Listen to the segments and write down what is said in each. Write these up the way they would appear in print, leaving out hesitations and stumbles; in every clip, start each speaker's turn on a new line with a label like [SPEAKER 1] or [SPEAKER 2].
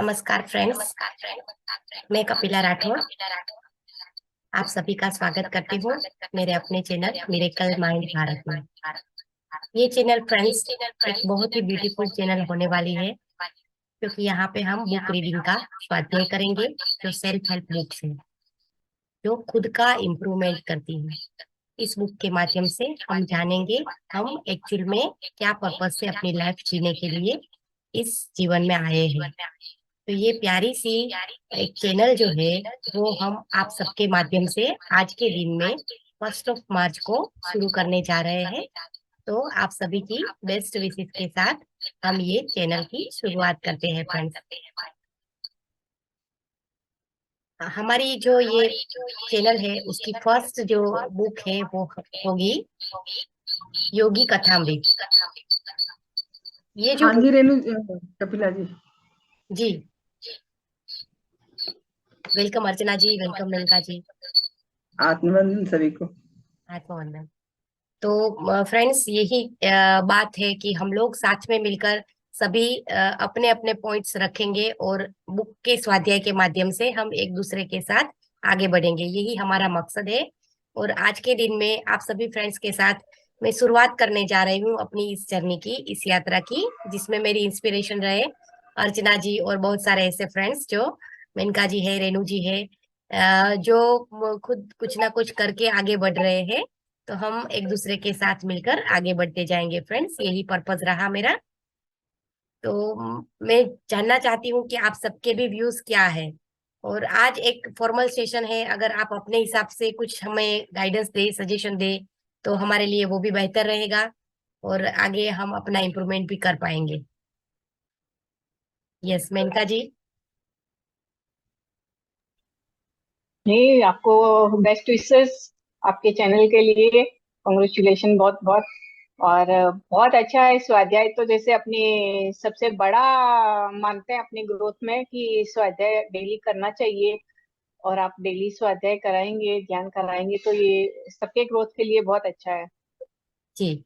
[SPEAKER 1] नमस्कार फ्रेंड्स, मैं कपिला राठौर आप सभी का स्वागत करती हूँ मेरे अपने चैनल मिरेकल माइंड भारत में। ये चैनल फ्रेंड्स एक बहुत ही ब्यूटीफुल चैनल होने वाली है, क्योंकि यहाँ पे हम बुक रीडिंग का स्वाध्याय करेंगे, जो सेल्फ हेल्प बुक्स है, जो खुद का इम्प्रूवमेंट करती है। इस बुक के माध्यम से हम जानेंगे हम एक्चुअल में क्या पर्पज से अपनी लाइफ जीने के लिए इस जीवन में आए हैं। तो ये प्यारी सी एक चैनल जो है वो हम आप सबके माध्यम से आज के दिन में 1 मार्च को शुरू करने जा रहे हैं। तो आप सभी की बेस्ट विशेष के साथ हम ये चैनल की शुरुआत करते हैं फ्रेंड्स। हमारी जो ये चैनल है उसकी फर्स्ट जो बुक है वो होगी योगी कथामृत। ये जो
[SPEAKER 2] हाँ जी रेणु कपिला जी।
[SPEAKER 1] जी, वेलकम अर्चना जी, वेलकम मेनका जी।
[SPEAKER 2] आत्मबंधन सभी को।
[SPEAKER 1] आत्मवंदन। तो फ्रेंड्स यही बात है कि हम लोग साथ में मिलकर सभी अपने अपने पॉइंट्स रखेंगे और बुक के स्वाध्याय के माध्यम से हम एक दूसरे के साथ आगे बढ़ेंगे, यही हमारा मकसद है। और आज के दिन में आप सभी फ्रेंड्स के साथ मैं शुरुआत करने जा रही हूँ अपनी इस जर्नी की, इस यात्रा की, जिसमें मेरी इंस्पिरेशन रहे अर्चना जी और बहुत सारे ऐसे फ्रेंड्स जो मेनका जी है, रेणु जी है, जो खुद कुछ ना कुछ करके आगे बढ़ रहे हैं। तो हम एक दूसरे के साथ मिलकर आगे बढ़ते जाएंगे फ्रेंड्स, यही पर्पस रहा मेरा। तो मैं जानना चाहती हूँ कि आप सबके भी व्यूज क्या है। और आज एक फॉर्मल सेशन है, अगर आप अपने हिसाब से कुछ हमें गाइडेंस दे, सजेशन दे, तो हमारे लिए वो भी बेहतर रहेगा और आगे हम अपना इम्प्रूवमेंट भी कर पाएंगे। यस मेनका जी।
[SPEAKER 3] जी, आपको बेस्ट विशेस आपके चैनल के लिए। कॉन्ग्रेचुलेशन बहुत बहुत। और बहुत अच्छा है स्वाध्याय। तो जैसे अपने सबसे बड़ा मानते हैं अपनी ग्रोथ में कि स्वाध्याय डेली करना चाहिए, और आप डेली स्वाध्याय कराएंगे, ध्यान कराएंगे, तो ये सबके ग्रोथ के लिए बहुत अच्छा है।
[SPEAKER 1] जी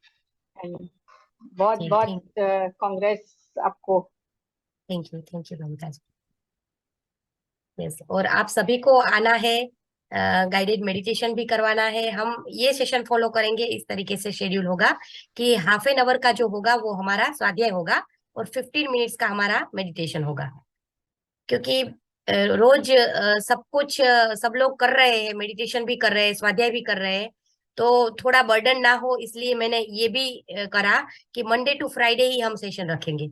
[SPEAKER 3] बहुत
[SPEAKER 1] जी,
[SPEAKER 3] बहुत कांग्रेस आपको।
[SPEAKER 1] Thank you Menka ji. Yes, और आप सभी को आना है, गाइडेड मेडिटेशन भी करवाना है। हम ये सेशन फॉलो करेंगे, इस तरीके से शेड्यूल होगा कि ½ का जो होगा वो हमारा स्वाध्याय होगा और 15 मिनट्स का हमारा मेडिटेशन होगा। क्योंकि रोज सब कुछ सब लोग कर रहे हैं, मेडिटेशन भी कर रहे हैं, स्वाध्याय भी कर रहे हैं, तो थोड़ा बर्डन ना हो, इसलिए मैंने ये भी करा कि मंडे टू फ्राइडे ही हम सेशन रखेंगे।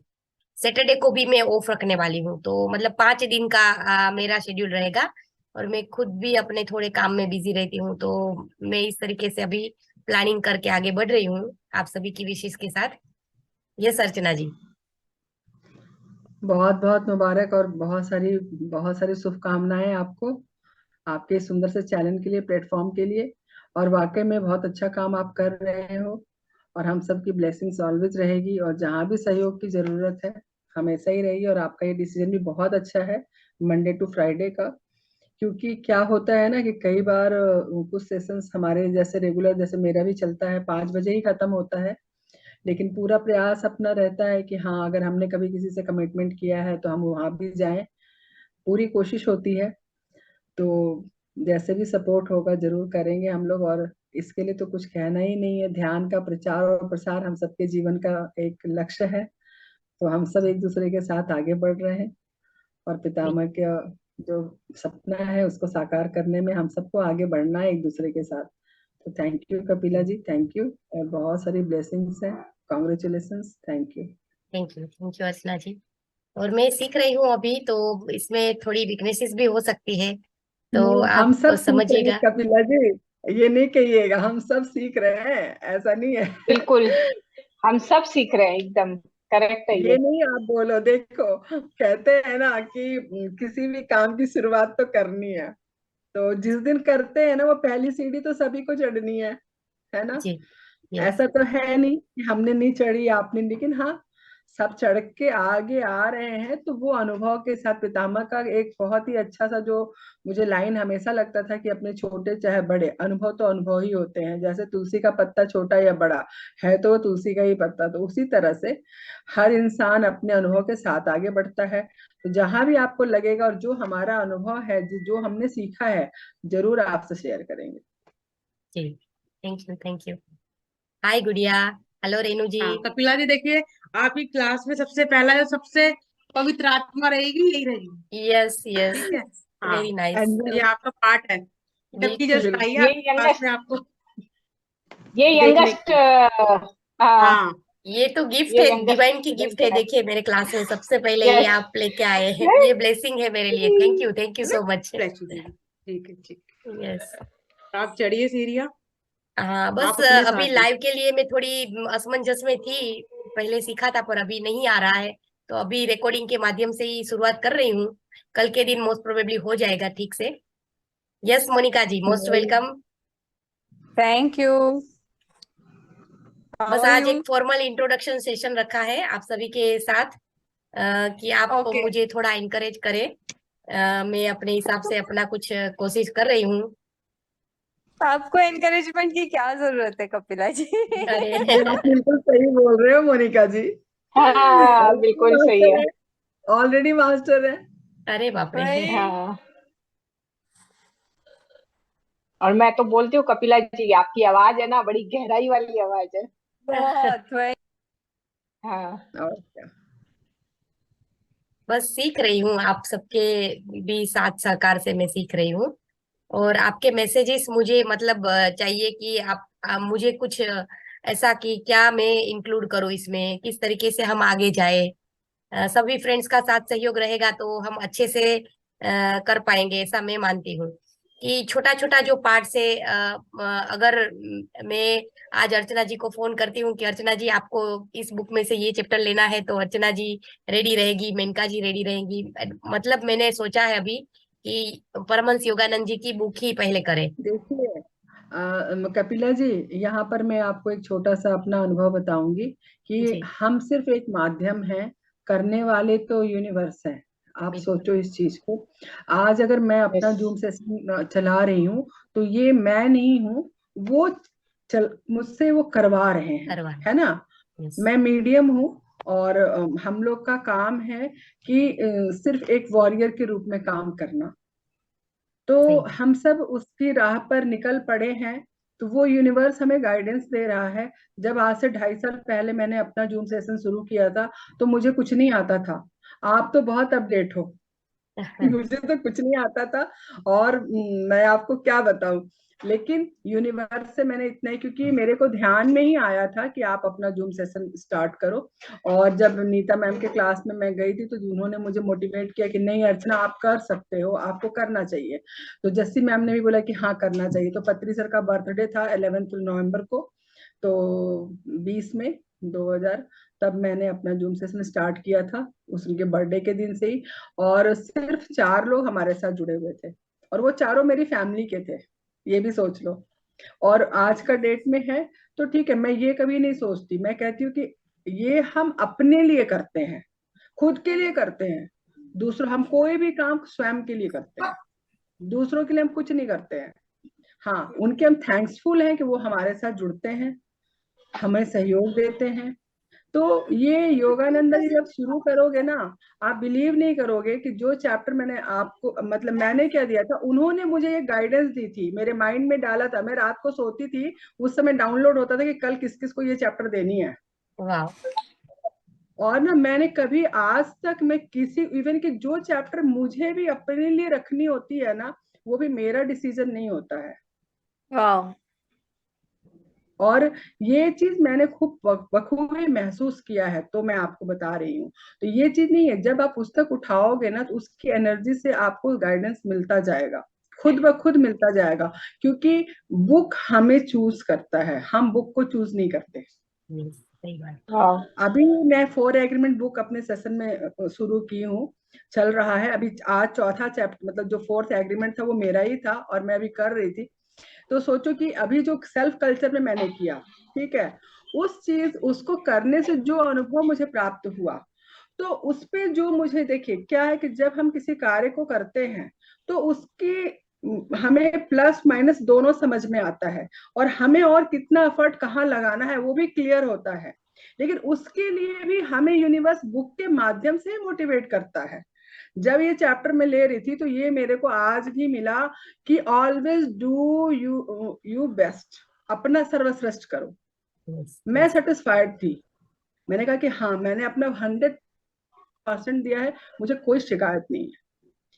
[SPEAKER 1] सैटरडे को भी मैं ऑफ रखने वाली हूँ, तो मतलब 5 दिन का मेरा शेड्यूल रहेगा। और मैं खुद भी अपने थोड़े काम में बिजी रहती हूँ, तो मैं इस तरीके से अभी प्लानिंग करके आगे बढ़ रही हूँ आप सभी की विशेष के साथ। ये अर्चना जी।
[SPEAKER 2] बहुत बहुत मुबारक और बहुत सारी शुभकामनाएं आपको, आपके सुंदर से चैनल के लिए, प्लेटफॉर्म के लिए। और वाकई में बहुत अच्छा काम आप कर रहे हो, और हम सब की ब्लेसिंग्स ऑलवेज रहेगी। और जहाँ भी सहयोग की जरूरत है हमेशा ही रहेगी। और आपका ये डिसीजन भी बहुत अच्छा है, मंडे टू फ्राइडे का। क्योंकि क्या होता है ना कि कई बार कुछ सेशंस हमारे जैसे रेगुलर, जैसे मेरा भी चलता है, 5 बजे ही खत्म होता है। लेकिन पूरा प्रयास अपना रहता है कि हाँ, अगर हमने कभी किसी से कमिटमेंट किया है तो हम वहां भी जाएं, पूरी कोशिश होती है। तो जैसे भी सपोर्ट होगा जरूर करेंगे हम लोग। और इसके लिए तो कुछ कहना ही नहीं है, ध्यान का प्रचार और प्रसार हम सबके जीवन का एक लक्ष्य है। तो हम सब एक दूसरे के साथ आगे बढ़ रहे हैं, और पितामह का जो सपना है उसको साकार करने में हम सबको आगे बढ़ना है एक दूसरे के साथ। तो thank you Kapila ji, thank you. और बहुत सारी ब्लेसिंग्स हैं। Congratulations, thank you.
[SPEAKER 1] Thank you Archana ji. और मैं सीख रही हूँ अभी, तो इसमें थोड़ी वीकनेसेस भी हो सकती है, तो
[SPEAKER 2] नहीं, हम
[SPEAKER 1] आप
[SPEAKER 2] सब सीख रहे हैं
[SPEAKER 1] समझिएगा।
[SPEAKER 2] कपिला जी। ये नहीं कहिएगा, हम सब सीख रहे हैं, ऐसा नहीं है।
[SPEAKER 3] बिल्कुल, हम सब सीख रहे हैं, एकदम करेक्ट है
[SPEAKER 2] ये
[SPEAKER 3] ये।
[SPEAKER 2] नहीं आप बोलो, देखो कहते हैं ना कि किसी भी काम की शुरुआत तो करनी है। तो जिस दिन करते हैं ना, वो पहली सीढ़ी तो सभी को चढ़नी है ना।
[SPEAKER 1] जी। यस।
[SPEAKER 2] ऐसा तो है नहीं कि हमने नहीं चढ़ी आपने, लेकिन हाँ, सब चढ़ के आगे आ रहे हैं, तो वो अनुभव के साथ पितामह का एक बहुत ही अच्छा सा जो मुझे लाइन हमेशा लगता था कि अपने छोटे चाहे बड़े, अनुभव तो अनुभव ही होते हैं। जैसे तुलसी का पत्ता छोटा या बड़ा है तो वो तुलसी का ही पत्ता, तो उसी तरह से हर इंसान अपने अनुभव के साथ आगे बढ़ता है। तो जहां भी आपको लगेगा और जो हमारा अनुभव है, जो हमने सीखा है, जरूर आपसे शेयर करेंगे।
[SPEAKER 1] जी, थैंक यू, थैंक यू। हाय गुड़िया। हेलो रेनू जी।
[SPEAKER 4] हाँ कपिला जी, देखिए आपकी क्लास में सबसे पहला जो सबसे पवित्र आत्मा रहेगी यही रहेगी।
[SPEAKER 1] यस यस,
[SPEAKER 4] ठीक है। हाँ,
[SPEAKER 1] वेरी नाइस।
[SPEAKER 2] एंजल,
[SPEAKER 4] ये आपका पार्ट है। जबकि
[SPEAKER 1] बिल्कुल।
[SPEAKER 4] जस्ट आइए
[SPEAKER 3] ये
[SPEAKER 4] आपकी क्लास में
[SPEAKER 3] यंगेस्ट
[SPEAKER 4] आपको
[SPEAKER 3] ये
[SPEAKER 4] देखने
[SPEAKER 3] यंगेस्ट
[SPEAKER 4] के लिए।
[SPEAKER 3] हाँ,
[SPEAKER 4] हाँ,
[SPEAKER 1] ये तो गिफ्ट
[SPEAKER 3] ये
[SPEAKER 1] है,
[SPEAKER 3] यंगेस्ट
[SPEAKER 1] डिवाइन की गिफ्ट
[SPEAKER 3] स्टूडेंट
[SPEAKER 1] है।
[SPEAKER 3] है।
[SPEAKER 1] देखिए मेरे क्लास में सबसे पहले ये
[SPEAKER 3] यस।
[SPEAKER 1] आप लेके आए हैं, ये ब्लेसिंग है मेरे लिए। थैंक यू
[SPEAKER 4] है ना।
[SPEAKER 1] So much.
[SPEAKER 4] ब्लेस यू दीदी। ठीक है, ठीक
[SPEAKER 1] यस।
[SPEAKER 4] है। आप चढ़िए सीढ़ियाँ।
[SPEAKER 1] हाँ बस
[SPEAKER 4] आप अपने
[SPEAKER 1] अभी
[SPEAKER 4] साथ ही।
[SPEAKER 1] लाइव के लिए मैं थोड़ी असमंजस में थी। पहले सीखा था पर अभी नहीं आ रहा है, तो अभी रिकॉर्डिंग के माध्यम से ही शुरुआत कर रही हूँ। कल के दिन मोस्ट प्रोबेबली हो जाएगा ठीक से। Yes Monika ji, most welcome.
[SPEAKER 5] Thank you. How
[SPEAKER 1] बस
[SPEAKER 5] आर
[SPEAKER 1] आज
[SPEAKER 5] यू?
[SPEAKER 1] एक फॉर्मल इंट्रोडक्शन सेशन रखा है आप सभी के साथ, कि आप
[SPEAKER 5] ओके।
[SPEAKER 1] मुझे थोड़ा इनकरेज करें। मैं अपने हिसाब से अपना कुछ कोशिश कर रही हूँ।
[SPEAKER 5] आपको एनकरेजमेंट की क्या जरूरत है कपिला जी?
[SPEAKER 1] अरे
[SPEAKER 2] ये आप बिल्कुल सही बोल रहे हो मोनिका जी।
[SPEAKER 3] हाँ,
[SPEAKER 2] ऑलरेडी
[SPEAKER 3] बिल्कुल सही
[SPEAKER 2] मास्टर
[SPEAKER 3] है।
[SPEAKER 2] है, ऑलरेडी मास्टर है।
[SPEAKER 1] अरे बाप रे।
[SPEAKER 5] वही।
[SPEAKER 3] हाँ, और मैं तो बोलती हूँ कपिला जी, आपकी आवाज है ना, बड़ी गहराई वाली आवाज है।
[SPEAKER 5] बहुत वही।
[SPEAKER 3] हाँ।
[SPEAKER 2] और क्या।
[SPEAKER 1] बस सीख रही हूँ, आप सबके भी साथ सहकार से मैं सीख रही हूँ। और आपके मैसेजेस मुझे मतलब चाहिए कि आप मुझे कुछ ऐसा कि क्या मैं इंक्लूड करूँ इसमें, किस तरीके से हम आगे जाए। सभी फ्रेंड्स का साथ सहयोग रहेगा तो हम अच्छे से कर पाएंगे, ऐसा मैं मानती हूँ। कि छोटा छोटा जो पार्ट है, अगर मैं आज अर्चना जी को फोन करती हूँ कि अर्चना जी आपको इस बुक में से ये चैप्टर लेना है, तो अर्चना जी रेडी रहेगी, मेनका जी रेडी रहेंगी। मतलब मैंने सोचा है अभी कि परमहंस योगानंद जी की बुक ही पहले करें।
[SPEAKER 2] देखिए कपिला जी, यहाँ पर मैं आपको एक छोटा सा अपना अनुभव बताऊंगी कि
[SPEAKER 1] जी
[SPEAKER 2] हम सिर्फ एक माध्यम हैं, करने वाले तो यूनिवर्स है। आप
[SPEAKER 1] बिल्कुल।
[SPEAKER 2] सोचो इस चीज को। आज अगर मैं
[SPEAKER 3] यस।
[SPEAKER 2] अपना जूम सेशन चला रही हूँ, तो ये मैं नहीं हूँ, वो मुझसे वो करवा रहे हैं,
[SPEAKER 1] करवाना।
[SPEAKER 2] है ना।
[SPEAKER 1] यस।
[SPEAKER 2] मैं मीडियम हूँ, और हम लोग का काम है कि सिर्फ एक वॉरियर के रूप में काम करना। तो
[SPEAKER 1] सही बात।
[SPEAKER 2] हम सब उसकी राह पर निकल पड़े हैं। तो वो यूनिवर्स हमें गाइडेंस दे रहा है। जब आज से 2.5 साल पहले मैंने अपना जूम सेशन शुरू किया था, तो मुझे कुछ नहीं आता था। आप तो बहुत अपडेट हो, मुझे तो कुछ नहीं आता था। और मैं आपको क्या बताऊं। लेकिन यूनिवर्स से मैंने इतना ही, क्योंकि मेरे को ध्यान में ही आया था कि आप अपना जूम सेशन स्टार्ट करो। और जब नीता मैम के क्लास में मैं गई थी, तो उन्होंने मुझे मोटिवेट किया कि नहीं अर्चना, आप कर सकते हो, आपको करना चाहिए। तो जस्सी मैम ने भी बोला कि हाँ करना चाहिए। तो पत्री सर का बर्थडे था 11 नवंबर को, तो 20 में तब मैंने अपना जूम सेशन स्टार्ट किया था, उस उनके बर्थडे के दिन से ही। और सिर्फ 4 लोग हमारे साथ जुड़े हुए थे, और वो चारों मेरी फैमिली के थे, ये भी सोच लो। और आज का डेट में है, तो ठीक है, मैं ये कभी नहीं सोचती। मैं कहती हूँ कि ये हम अपने लिए करते हैं, खुद के लिए करते हैं। दूसरों, हम कोई भी काम स्वयं के लिए करते हैं, दूसरों के लिए हम कुछ नहीं करते हैं। हाँ, उनके हम थैंक्सफुल हैं कि वो हमारे साथ जुड़ते हैं, हमें सहयोग देते हैं। तो ये योगानंदा जी जब शुरू करोगे ना, आप बिलीव नहीं करोगे कि जो चैप्टर मैंने आपको, मतलब मैंने क्या दिया था, उन्होंने मुझे ये गाइडेंस दी थी, मेरे माइंड में डाला था। मैं रात को सोती थी, उस समय डाउनलोड होता था कि कल किस किस को ये चैप्टर देनी है।
[SPEAKER 1] वाह।
[SPEAKER 2] और ना, मैंने कभी आज तक मैं किसी, इवन कि जो चैप्टर मुझे भी अपने लिए रखनी होती है ना, वो भी मेरा डिसीजन नहीं होता है।
[SPEAKER 5] वाह।
[SPEAKER 2] और ये चीज मैंने खूब बखूबी महसूस किया है, तो मैं आपको बता रही हूँ। तो ये चीज नहीं है, जब आप पुस्तक उठाओगे ना, तो उसकी एनर्जी से आपको गाइडेंस मिलता जाएगा, खुद ब खुद मिलता जाएगा। क्योंकि बुक हमें चूज करता है, हम बुक को चूज नहीं करते।
[SPEAKER 1] सही बात।
[SPEAKER 3] हाँ।
[SPEAKER 2] अभी मैं 4 एग्रीमेंट बुक अपने सेशन में शुरू की हूँ, चल रहा है अभी। आज चौथा चैप्टर, मतलब जो 4th एग्रीमेंट था वो मेरा ही था, और मैं अभी कर रही थी। तो सोचो कि अभी जो सेल्फ कल्चर में मैंने किया, ठीक है, उस चीज उसको करने से जो अनुभव मुझे प्राप्त हुआ, तो उस पे जो मुझे देखिए क्या है कि जब हम किसी कार्य को करते हैं तो उसकी हमें प्लस माइनस दोनों समझ में आता है, और हमें और कितना एफर्ट कहाँ लगाना है वो भी क्लियर होता है। लेकिन उसके लिए भी हमें यूनिवर्स बुक के माध्यम से मोटिवेट करता है। जब ये चैप्टर में ले रही थी तो ये मेरे को आज भी मिला कि ऑलवेज डू यू बेस्ट, अपना सर्वश्रेष्ठ करो।
[SPEAKER 1] Yes,
[SPEAKER 2] मैं
[SPEAKER 1] yes,
[SPEAKER 2] सेटिस्फाइड थी, मैंने कहा कि हाँ मैंने अपना 100% दिया है, मुझे कोई शिकायत नहीं है।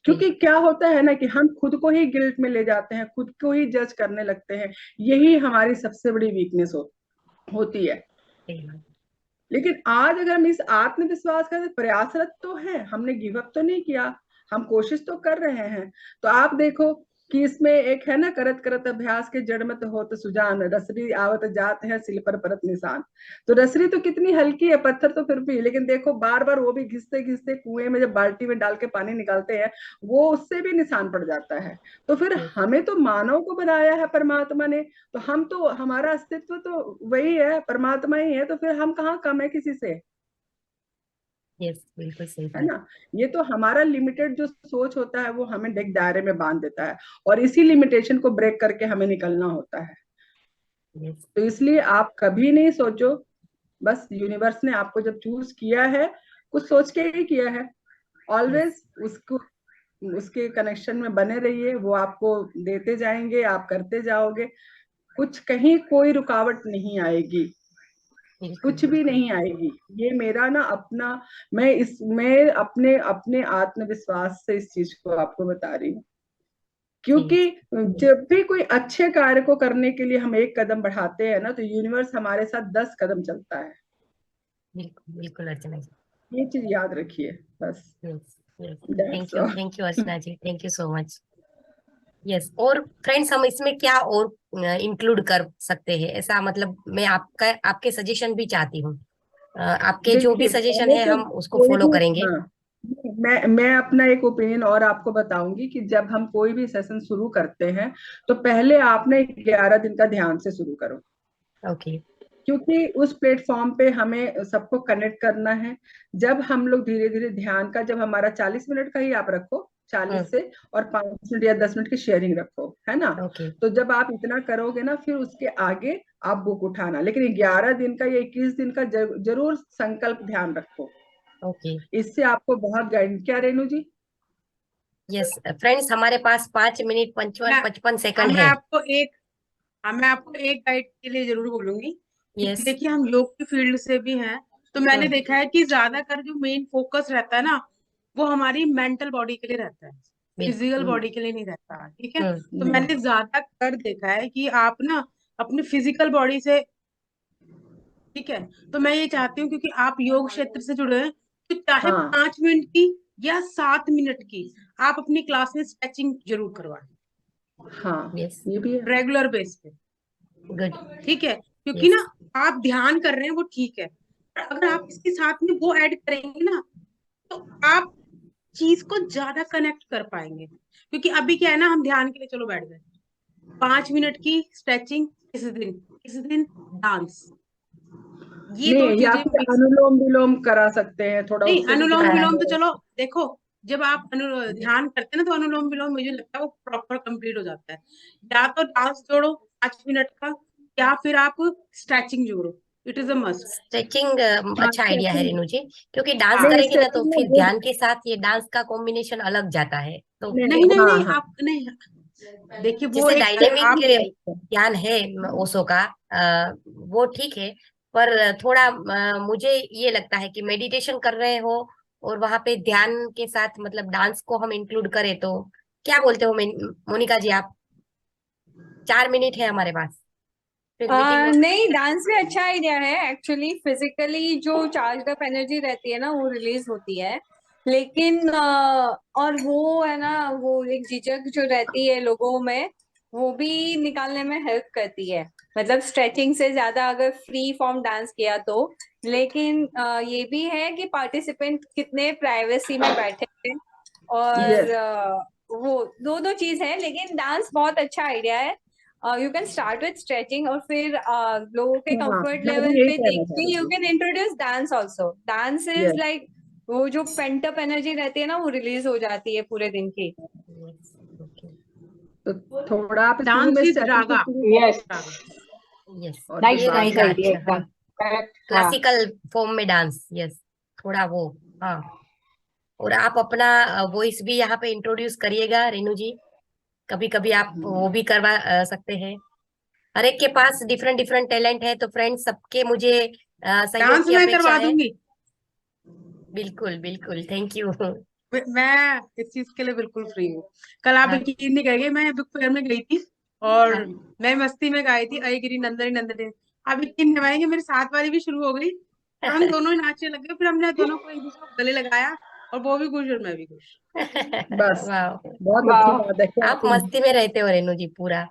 [SPEAKER 2] क्योंकि क्या होता है ना कि हम खुद को ही गिल्ट में ले जाते हैं, खुद को ही जज करने लगते हैं, यही हमारी सबसे बड़ी वीकनेस होती है।
[SPEAKER 1] सही बात।
[SPEAKER 2] लेकिन आज अगर हम इस आत्मविश्वास का प्रयासरत तो है, हमने गिव अप तो नहीं किया, हम कोशिश तो कर रहे हैं। तो आप देखो कि इसमें एक है ना, करत करत अभ्यास के जड़ मत होत सुजान, रसरी आवत जात है सिल पर परत निशान। तो रसरी तो कितनी हल्की है, पत्थर तो फिर भी, लेकिन देखो बार बार वो भी घिसते घिसते कुएं में जब बाल्टी में डाल के पानी निकालते हैं, वो उससे भी निशान पड़ जाता है। तो फिर
[SPEAKER 1] Yes,
[SPEAKER 2] हमें तो मानव को बनाया है परमात्मा ने, तो हम तो, हमारा अस्तित्व तो वही है, परमात्मा ही है, तो फिर हम कहाँ कम है किसी से,
[SPEAKER 1] yes, बिल्कुल सही
[SPEAKER 2] है
[SPEAKER 1] बात।
[SPEAKER 2] ना। ये तो हमारा लिमिटेड जो सोच होता है वो हमें एक दायरे में बांध देता है, और इसी लिमिटेशन को ब्रेक करके हमें निकलना होता है।
[SPEAKER 1] Yes,
[SPEAKER 2] तो इसलिए आप कभी नहीं सोचो, बस यूनिवर्स ने आपको जब चूज किया है, कुछ सोच के ही किया है,
[SPEAKER 1] yes,
[SPEAKER 2] ऑलवेज उसको, उसके कनेक्शन में बने रहिए, वो आपको देते जाएंगे, आप करते जाओगे, कुछ कहीं कोई रुकावट नहीं आएगी,
[SPEAKER 1] बिल्कुल
[SPEAKER 2] कुछ भी
[SPEAKER 1] बिल्कुल।
[SPEAKER 2] नहीं आएगी। ये मेरा ना अपना, मैं अपने अपने आत्मविश्वास से इस चीज को आपको बता रही हूँ।
[SPEAKER 1] ठीक।
[SPEAKER 2] क्योंकि जब भी कोई अच्छे कार्य को करने के लिए हम एक कदम बढ़ाते हैं ना, तो यूनिवर्स हमारे साथ 10 कदम चलता है।
[SPEAKER 1] बिल्कुल बिल्कुल अर्चना जी।
[SPEAKER 2] ये चीज याद रखिए बस।
[SPEAKER 1] Yes, yes.
[SPEAKER 2] That's all.
[SPEAKER 1] Thank you Archana ji, thank you so much. Yes, और फ्रेंड्स हम इसमें क्या और इंक्लूड कर सकते हैं, ऐसा मतलब मैं आपका आपके सजेशन भी चाहती हूँ। आपके जो भी
[SPEAKER 2] देखिए
[SPEAKER 1] सजेशन
[SPEAKER 2] पहले
[SPEAKER 1] है
[SPEAKER 2] तो
[SPEAKER 1] हम उसको
[SPEAKER 2] कोई
[SPEAKER 1] फॉलो
[SPEAKER 2] भी,
[SPEAKER 1] करेंगे।
[SPEAKER 2] हाँ, मैं अपना एक ओपिनियन और आपको बताऊंगी कि जब हम कोई भी सेशन शुरू करते हैं तो पहले आपने 11 दिन का ध्यान से शुरू करो,
[SPEAKER 1] ओके।
[SPEAKER 2] क्योंकि उस प्लेटफॉर्म पे हमें सबको कनेक्ट करना है। जब हम लोग धीरे धीरे ध्यान का, जब हमारा 40 मिनट का ही आप रखो, 40 से, और 5 मिनट या 10 मिनट की शेयरिंग रखो, है ना।
[SPEAKER 1] ओके।
[SPEAKER 2] तो जब आप इतना करोगे ना, फिर उसके आगे आप बुक उठाना, लेकिन 11 दिन का या 21 दिन का जरूर संकल्प ध्यान रखो,
[SPEAKER 1] ओके।
[SPEAKER 2] इससे आपको बहुत गाइड, क्या रेनू जी।
[SPEAKER 1] यस फ्रेंड्स, हमारे पास 5 मिनट
[SPEAKER 4] मैं
[SPEAKER 1] 55 सेकंड
[SPEAKER 4] मैं
[SPEAKER 1] है।
[SPEAKER 4] आपको एक मैं आपको एक गाइड के लिए जरूर बोलूंगी कि
[SPEAKER 1] यस।
[SPEAKER 4] देखिए हम योग की फील्ड से भी हैं, तो मैंने देखा है कि ज्यादातर जो मेन फोकस रहता है ना, वो हमारी मेंटल बॉडी के लिए रहता है, फिजिकल
[SPEAKER 2] हम्म
[SPEAKER 4] बॉडी के लिए नहीं रहता, ठीक है। तो
[SPEAKER 1] हम्म।
[SPEAKER 2] हम्म,
[SPEAKER 4] मैंने ज्यादातर देखा है कि आप ना अपनी फिजिकल बॉडी से, ठीक है, तो मैं ये चाहती हूँ क्योंकि आप योग क्षेत्र से जुड़े हैं, तो चाहे
[SPEAKER 2] हाँ
[SPEAKER 4] 5 मिनट की या 7 मिनट की आप अपनी क्लास में स्ट्रेचिंग जरूर करवाएं,
[SPEAKER 2] हाँ,
[SPEAKER 1] यस।
[SPEAKER 2] ये भी है।
[SPEAKER 4] रेगुलर बेस पे,
[SPEAKER 1] गुड।
[SPEAKER 4] ठीक है। क्योंकि ना
[SPEAKER 1] यस।
[SPEAKER 4] आप ध्यान कर रहे हैं वो ठीक है, पर अगर आप इसके साथ में वो ऐड करेंगे ना, तो आप चीज को ज्यादा कनेक्ट कर पाएंगे। क्योंकि अभी क्या है ना, हम ध्यान के लिए चलो बैठ गए, 5 मिनट की स्ट्रेचिंग किसी दिन डांस, ये दो
[SPEAKER 2] नहीं, या
[SPEAKER 4] चीजें
[SPEAKER 2] फिर
[SPEAKER 4] मिक्स।
[SPEAKER 2] अनुलोम विलोम करा सकते हैं, थोड़ा
[SPEAKER 4] नहीं,
[SPEAKER 2] उससे भी
[SPEAKER 4] अनुलोम
[SPEAKER 2] ध्यान
[SPEAKER 4] विलोम तो
[SPEAKER 2] आएगा।
[SPEAKER 4] चलो देखो, जब आप ध्यान करते हैं ना, तो अनुलोम विलोम मुझे लगता है वो प्रॉपर कंप्लीट हो जाता है। या तो डांस जोड़ो 5 मिनट का, या फिर आप स्ट्रेचिंग जोड़ो, इट इज अ मस्ट।
[SPEAKER 2] हाँ,
[SPEAKER 1] स्ट्रेचिंग अच्छा आइडिया है
[SPEAKER 2] स्ट्रेचिंग,
[SPEAKER 1] रेनू जी, क्योंकि डांस
[SPEAKER 4] हाँ,
[SPEAKER 2] नहीं
[SPEAKER 1] करेंगे ना तो
[SPEAKER 2] स्ट्रेचिंग में
[SPEAKER 1] फिर
[SPEAKER 2] गुड,
[SPEAKER 1] ध्यान के साथ ये डांस का कॉम्बिनेशन अलग जाता है, तो
[SPEAKER 2] नहीं
[SPEAKER 4] नहीं
[SPEAKER 2] नहीं,
[SPEAKER 4] नहीं
[SPEAKER 2] हाँ
[SPEAKER 4] नहीं,
[SPEAKER 2] हाँ,
[SPEAKER 4] आप नहीं, देखिए वो
[SPEAKER 1] जैसे
[SPEAKER 4] एक
[SPEAKER 1] डायनेमिक
[SPEAKER 4] आप,
[SPEAKER 1] ध्यान है ओशो का, वो ठीक है। पर थोड़ा मुझे ये लगता है कि मेडिटेशन कर रहे हो और वहां पे ध्यान के साथ मतलब डांस को हम इंक्लूड करें तो क्या बोलते हो मोनिका जी आप? 4 मिनट है हमारे पास, फिर मीटिंग को।
[SPEAKER 5] नहीं, डांस भी अच्छा आइडिया है एक्चुअली। फिजिकली जो चार्ज अप एनर्जी रहती है ना वो रिलीज होती है, लेकिन और वो है ना, वो एक झिझक जो रहती है लोगों में वो भी निकालने में हेल्प करती है, मतलब स्ट्रेचिंग से ज्यादा अगर फ्री फॉर्म डांस किया तो। लेकिन ये भी है कि पार्टिसिपेंट कितने प्राइवेसी में बैठे हैं, और
[SPEAKER 2] यस,
[SPEAKER 5] वो दो दो चीज है, लेकिन डांस बहुत अच्छा आइडिया है। You can start with stretching, और फिर लोगों के
[SPEAKER 2] हाँ,
[SPEAKER 5] कंफर्ट
[SPEAKER 2] मैं
[SPEAKER 5] लेवल
[SPEAKER 2] भी यही
[SPEAKER 5] पे
[SPEAKER 2] कहना
[SPEAKER 5] देख
[SPEAKER 2] चाह
[SPEAKER 5] के
[SPEAKER 2] रही
[SPEAKER 5] यू
[SPEAKER 2] थी।
[SPEAKER 5] Can introduce dance also. Dance is
[SPEAKER 2] yes,
[SPEAKER 5] like वो जो पेंट अप एनर्जी रहती है ना, वो रिलीज हो जाती है पूरे दिन की।
[SPEAKER 1] ओके।
[SPEAKER 2] तो थोड़ा आप शुरू
[SPEAKER 4] डांस
[SPEAKER 2] में
[SPEAKER 4] विद
[SPEAKER 2] स्ट्रेचिंग से
[SPEAKER 4] रागा।
[SPEAKER 2] शुरू
[SPEAKER 3] यस,
[SPEAKER 2] करें
[SPEAKER 4] रागा।
[SPEAKER 1] यस,
[SPEAKER 2] और फिर
[SPEAKER 3] नाइस
[SPEAKER 1] ये
[SPEAKER 2] बाद
[SPEAKER 3] नाइस
[SPEAKER 1] रहेगा
[SPEAKER 2] में
[SPEAKER 3] आइडिया
[SPEAKER 1] अच्छा।
[SPEAKER 3] एकदम
[SPEAKER 1] हाँ,
[SPEAKER 3] करेक्ट। हाँ
[SPEAKER 1] क्लासिकल फॉर्म में डांस, यस, थोड़ा वो। हाँ, और आप अपना वॉइस भी यहाँ पे इंट्रोड्यूस करिएगा रेनू जी। कभी कभी आप वो भी करवा सकते हैं। हर एक के पास डिफरेंट डिफरेंट टैलेंट है, तो फ्रेंड्स सबके मुझे सहयोग
[SPEAKER 4] डांस
[SPEAKER 1] की
[SPEAKER 4] मैं
[SPEAKER 1] अपेक्षा
[SPEAKER 4] करवा
[SPEAKER 1] है।
[SPEAKER 4] दूंगी।
[SPEAKER 1] बिल्कुल बिल्कुल, थैंक यू।
[SPEAKER 4] मैं इस चीज के लिए बिल्कुल फ्री हूँ। कल आप
[SPEAKER 1] हाँ
[SPEAKER 4] यकीन नहीं करेंगे, मैं बुक फेयर में गई थी और
[SPEAKER 1] हाँ।
[SPEAKER 4] मैं मस्ती में गाई थी अय गिरी नंदनी नंदने। आप यकीन नहीं मानेंगे, मेरी साथ वाली भी शुरू हो गई और हम दोनों ही नाचने लगे। फिर हमने दोनों को एक दूसरे को गले लगाया और वो भी खुश और मैं भी खुश।
[SPEAKER 2] बस,
[SPEAKER 1] वाह,
[SPEAKER 2] बहुत अच्छी
[SPEAKER 3] वाह।
[SPEAKER 2] बात है कि
[SPEAKER 1] आप
[SPEAKER 2] आप
[SPEAKER 1] मस्ती में रहते हो रेनू जी पूरा।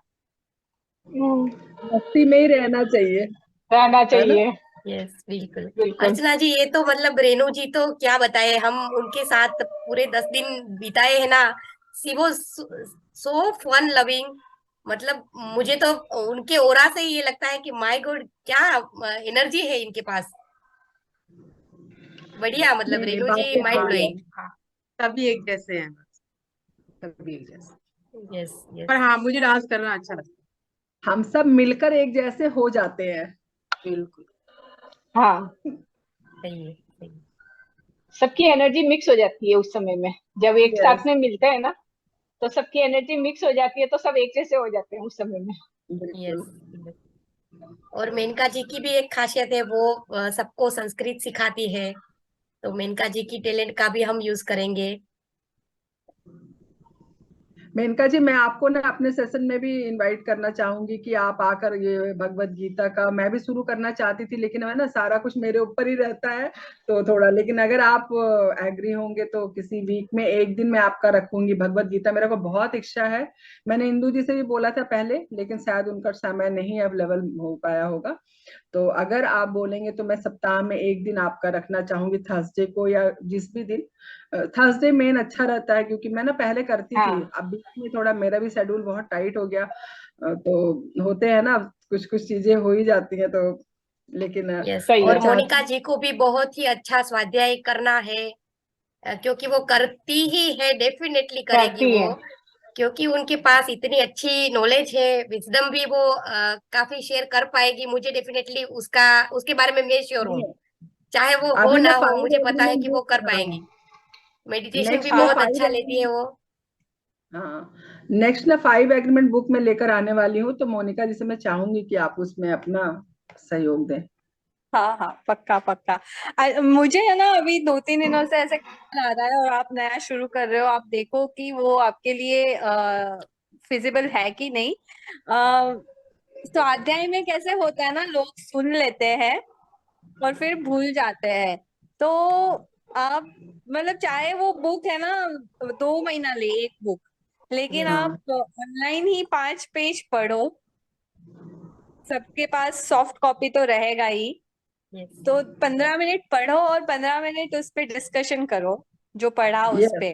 [SPEAKER 2] मस्ती में ही रहना चाहिए,
[SPEAKER 3] रहना
[SPEAKER 2] है ना?
[SPEAKER 3] चाहिए।
[SPEAKER 1] यस बिल्कुल।
[SPEAKER 3] बिल्कुल।
[SPEAKER 1] अर्चना जी, ये तो मतलब रेनू जी तो क्या बताए, हम उनके साथ पूरे 10 दिन बिताए हैं ना। सी वो सो फन लविंग। मतलब मुझे तो उनके ओरा से ही ये लगता है कि माय गॉड, क्या एनर्जी है इनके पास। बढ़िया, मतलब
[SPEAKER 2] नहीं नहीं,
[SPEAKER 1] रेनू
[SPEAKER 2] बात
[SPEAKER 1] जी
[SPEAKER 2] तो
[SPEAKER 1] माइंड
[SPEAKER 2] सही है।
[SPEAKER 1] ब्लोइंग।
[SPEAKER 4] हाँ, सभी एक जैसे हैं बस, सभी एक जैसे।
[SPEAKER 1] यस
[SPEAKER 4] पर
[SPEAKER 1] यस।
[SPEAKER 4] हाँ, मुझे डांस करना अच्छा लगता
[SPEAKER 2] हम सब मिलकर एक जैसे हो जाते हैं।
[SPEAKER 4] है। बिल्कुल।
[SPEAKER 3] हाँ,
[SPEAKER 1] सही है सही है।
[SPEAKER 3] सबकी एनर्जी मिक्स हो जाती है उस समय में, जब एक
[SPEAKER 2] यस,
[SPEAKER 3] साथ में मिलते हैं ना, तो सबकी एनर्जी मिक्स हो जाती है, तो सब एक जैसे हो जाते हैं उस समय में।
[SPEAKER 2] बिल्कुल।
[SPEAKER 1] यस। और मेनका जी की भी एक खासियत है, वो सबको संस्कृत सिखाती है। तो मेनका जी की टैलेंट का भी हम यूज करेंगे।
[SPEAKER 2] मेनका जी, मैं आपको ना अपने सेशन में भी इनवाइट करना चाहूंगी कि आप आकर ये भगवत गीता का, मैं भी शुरू करना चाहती थी लेकिन है ना सारा कुछ मेरे ऊपर ही रहता है, तो थोड़ा, लेकिन अगर आप एग्री होंगे तो किसी वीक में एक दिन मैं आपका रखूंगी भगवत गीता। मेरे को बहुत इच्छा है। मैंने इंदू जी से भी बोला था पहले, लेकिन शायद उनका समय नहीं अवेलेबल हो पाया होगा। तो अगर आप बोलेंगे तो मैं सप्ताह में एक दिन आपका रखना चाहूंगी, थर्सडे को या जिस भी दिन। थर्सडे मेन अच्छा रहता है क्योंकि मैं ना पहले करती थी,
[SPEAKER 3] हाँ
[SPEAKER 2] अब बीच में थोड़ा मेरा भी शेड्यूल बहुत टाइट हो गया। तो होते हैं ना, कुछ कुछ चीजें हो ही जाती हैं, तो लेकिन
[SPEAKER 1] यस,
[SPEAKER 3] सही
[SPEAKER 2] मैं
[SPEAKER 1] और
[SPEAKER 3] है।
[SPEAKER 1] मोनिका
[SPEAKER 2] चाहती
[SPEAKER 1] जी को भी बहुत ही अच्छा स्वाध्याय करना है। क्योंकि वो करती ही है, डेफिनेटली करेगी
[SPEAKER 3] करती
[SPEAKER 1] वो।
[SPEAKER 3] है।
[SPEAKER 1] क्योंकि उनके पास इतनी अच्छी नॉलेज है, विजडम भी वो काफी शेयर कर पाएगी। मुझे डेफिनेटली उसका, उसके बारे में मैं श्योर हूँ।
[SPEAKER 2] नहीं,
[SPEAKER 1] चाहे वो हो
[SPEAKER 2] अभी मैं
[SPEAKER 1] ना हो,
[SPEAKER 2] 5
[SPEAKER 1] मुझे पता है
[SPEAKER 2] एग्रीमेंट
[SPEAKER 1] कि वो
[SPEAKER 2] बुक,
[SPEAKER 1] कर
[SPEAKER 2] हाँ,
[SPEAKER 1] पाएंगी। मेडिटेशन भी
[SPEAKER 2] नेक्स्ट में
[SPEAKER 3] हाँ
[SPEAKER 1] बहुत
[SPEAKER 3] हाँ।
[SPEAKER 2] 5
[SPEAKER 1] अच्छा लेती है वो।
[SPEAKER 2] हाँ, नेक्स्ट ना 5 एग्रीमेंट बुक में लेकर आने वाली हूँ, तो मोनिका जी से मैं चाहूंगी कि आप उसमें अपना सहयोग दें।
[SPEAKER 5] हाँ हाँ, पक्का पक्का। मुझे है ना अभी 2-3 दिनों से ऐसे ख्याल आ रहा है, और आप नया शुरू कर रहे हो, आप देखो कि वो आपके लिए फिजिबल है कि नहीं। स्वाध्याय में कैसे होता है ना, लोग सुन लेते हैं और फिर भूल जाते हैं। तो आप मतलब चाहे वो बुक है ना 2 महीना ले एक बुक, लेकिन
[SPEAKER 1] यस
[SPEAKER 2] हाँ,
[SPEAKER 5] आप ऑनलाइन ही 5 पेज पढ़ो। सबके पास सॉफ्ट कॉपी तो रहेगा ही।
[SPEAKER 1] यस।
[SPEAKER 5] तो 15 मिनट पढ़ो और 15 मिनट उस पे डिस्कशन करो जो पढ़ा उस
[SPEAKER 2] यस,
[SPEAKER 5] पे।